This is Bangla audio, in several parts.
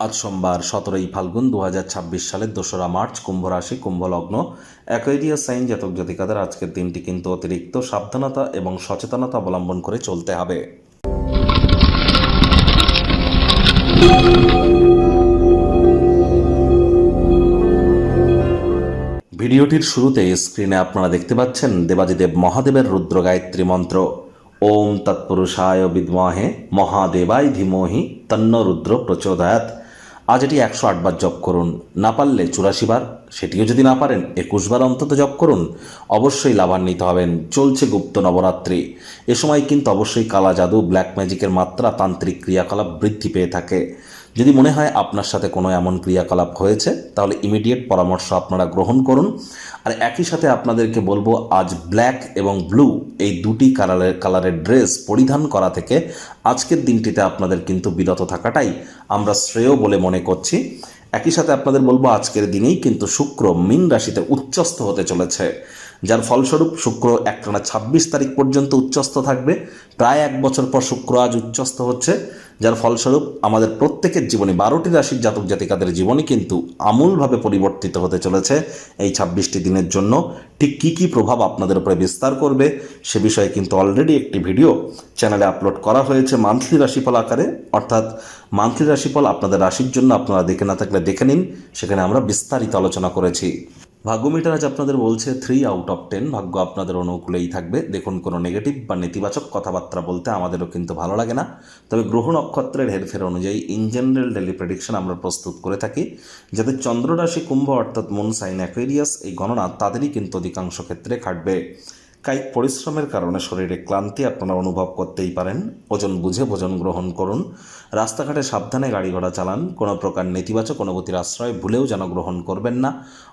আজ সোমবার 17ই ফাল্গুন 2026 সালের 2রা মার্চ, কুম্ভ রাশি, কুম্ভ লগ্ন, অ্যাকোয়ারিয়াস সাইন জাতক জাতিকাদের আজকের দিনটি কিন্তু অতিরিক্ত সাবধানতা এবং সচেতনতা অবলম্বন করে চলতে হবে। ভিডিওটির শুরুতে স্ক্রিনে আপনারা দেখতে পাচ্ছেন দেবাদিদেব মহাদেবের রুদ্র গায়ত্রী মন্ত্র। ওম তৎপুরুষায় বিদ্মহে মহাদেবায় ধীমহি তন্ন রুদ্র প্রচোদয়াৎ। আজ এটি 108 বার জপ করুন, না পারলে 84 বার, সেটিও যদি না পারেন 21 বার অন্তত জপ করুন। অবশ্যই লাভান্বিত হবেন। চলছে গুপ্ত নবরাত্রি, এ সময় কিন্তু অবশ্যই কালা জাদু, ব্ল্যাক ম্যাজিকের মাত্রা, তান্ত্রিক ক্রিয়াকলাপ বৃদ্ধি পেয়ে থাকে। যদি মনে হয় আপনার সাথে কোনো এমন ক্রিয়াকলাপ হয়েছে, তাহলে ইমিডিয়েট পরামর্শ আপনারা গ্রহণ করুন। আর একই সাথে আপনাদেরকে বলবো, আজ ব্ল্যাক এবং ব্লু এই দুটি কালারের ড্রেস পরিধান করা থেকে আজকের দিনটিতে আপনাদের কিন্তু বিরত থাকাটাই আমরা শ্রেয় বলে মনে করছি। একই সাথে আপনাদের বলবো, আজকের দিনেই কিন্তু শুক্র মীন রাশিতে উচ্চস্থ হতে চলেছে, যার ফলস্বরূপ শুক্র একটানা 26 তারিখ পর্যন্ত উচ্চস্থ থাকবে। প্রায় 1 বছর পর শুক্র আজ উচ্চস্থ হচ্ছে, যার ফলস্বরূপ আমাদের প্রত্যেকের জীবনে 12টি রাশির জাতক জাতিকাদের জীবনে কিন্তু আমূলভাবে পরিবর্তিত হতে চলেছে এই 26টি দিনের জন্য। ঠিক কী কী প্রভাব আপনাদের উপরে বিস্তার করবে সে বিষয়ে কিন্তু অলরেডি একটি ভিডিও চ্যানেলে আপলোড করা হয়েছে মান্থলি রাশিফল আকারে, অর্থাৎ মান্থলি রাশিফল আপনাদের রাশির জন্য। আপনারা দেখে না থাকলে দেখে নিন, সেখানে আমরা বিস্তারিত আলোচনা করেছি। ভাগ্যমিটার আজ আপনাদের বলছে 3 আউট অফ 10, ভাগ্য আপনাদের অনুকূলেই থাকবে। দেখুন, কোনো নেগেটিভ বা নেতিবাচক কথাবার্তা বলতে আমাদেরও কিন্তু ভালো লাগে না, তবে গ্রহ নক্ষত্রের হেরফের অনুযায়ী ইন জেনারেল ডেলি প্রেডিকশন আমরা প্রস্তুত করে থাকি। যাদের চন্দ্র রাশি কুম্ভ অর্থাৎ মুন সাইন অ্যাকোয়ারিয়াস, এই গণনা তাদেরই কিন্তু অধিকাংশ ক্ষেত্রে খাটবে। কায়িক পরিশ্রমের কারণে শরীরে ক্লান্তি আপনারা অনুভব করতেই পারেন। ওজন বুঝে ভোজন গ্রহণ করুন। রাস্তাঘাটে সাবধানে গাড়ি ঘোড়া চালান। কোনো প্রকার নেতিবাচক অনুভূতির আশ্রয় ভুলেও যেন গ্রহণ করবেন না।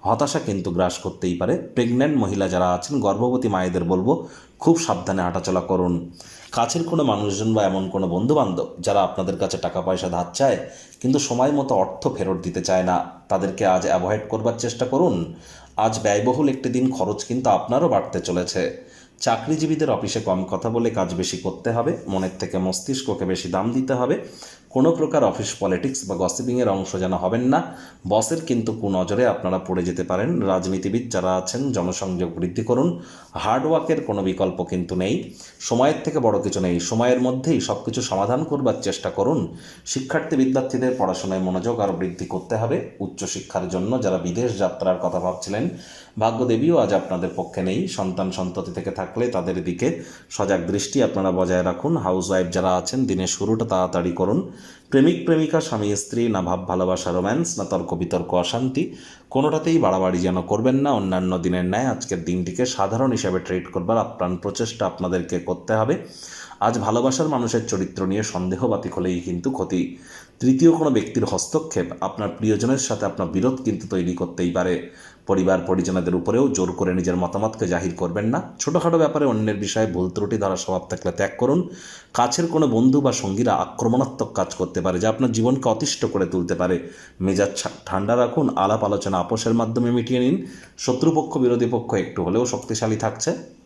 হতাশা কিন্তু গ্রাস করতেই পারে। প্রেগন্যান্ট মহিলা যারা আছেন, গর্ভবতী মায়েদের বলবো খুব সাবধানে হাঁটাচলা করুন। কাছের কোনো মানুষজন বা এমন কোনো বন্ধুবান্ধব যারা আপনাদের কাছে টাকা পয়সা ধার চায় কিন্তু সময় মতো অর্থ ফেরত দিতে চায় না, তাদেরকে আজ অ্যাভয়েড করবার চেষ্টা করুন। আজ ব্যয়বহুল একটি দিন, খরচ কিন্তু আপনারও বাড়তে চলেছে। চাকরিজীবীদের অফিসে কম কথা বলে কাজ বেশি করতে হবে। মনের থেকে মস্তিষ্ককে বেশি দাম দিতে হবে। কোনো প্রকার অফিস পলিটিক্স বা গসিপিংয়ের অংশ যেন হবেন না। বসের কিন্তু কুনজরে আপনারা পড়ে যেতে পারেন। রাজনীতিবিদ যারা আছেন, জনসংযোগ বৃদ্ধি করুন। হার্ডওয়ার্কের কোনো বিকল্প কিন্তু নেই। সময়ের থেকে বড় কিছু নেই, সময়ের মধ্যেই সব কিছু সমাধান করবার চেষ্টা করুন। শিক্ষার্থী বিদ্যার্থীদের পড়াশোনায় মনোযোগ আরও বৃদ্ধি করতে হবে। উচ্চশিক্ষার জন্য যারা বিদেশ যাত্রার কথা ভাবছিলেন, ভাগ্যদেবীও আজ আপনাদের পক্ষে নেই। সন্তান সন্ততি থেকে থাকলে তাদের দিকে সজাগ দৃষ্টি আপনারা বজায় রাখুন। হাউসওয়াইফ যারা আছেন, দিনের শুরুটা তাড়াতাড়ি করুন। প্রেমিক প্রেমিকা, স্বামী স্ত্রী, না ভাব ভালোবাসা রোম্যান্স, না তর্ক বিতর্ক অশান্তি, কোনোটাতেই বাড়াবাড়ি যেন করবেন না। অন্যান্য দিনের ন্যায় আজকের দিনটিকে সাধারণ হিসাবে ট্রিট করবার আপ্রাণ প্রচেষ্টা আপনাদেরকে করতে হবে। আজ ভালোবাসার মানুষের চরিত্র নিয়ে সন্দেহ বাতিক হলেই কিন্তু ক্ষতি। তৃতীয় কোনো ব্যক্তির হস্তক্ষেপ আপনার প্রিয়জনের সাথে আপনার বিরোধ কিন্তু তৈরি করতেই পারে। পরিবার পরিজনদের উপরেও জোর করে নিজের মতামতকে জাহির করবেন না। ছোটোখাটো ব্যাপারে অন্যের বিষয়ে ভুল ত্রুটি ধরা স্বভাব থাকলে ত্যাগ করুন। কাছের কোনো বন্ধু বা সঙ্গীরা আক্রমণাত্মক কাজ করতে পারে, যা আপনার জীবনকে অতিষ্ঠ করে তুলতে পারে। মেজাজ ঠান্ডা রাখুন। আলাপ আলোচনা আপোষের মাধ্যমে মিটিয়ে নিন। শত্রুপক্ষ বিরোধী পক্ষ একটু হলেও শক্তিশালী থাকছে।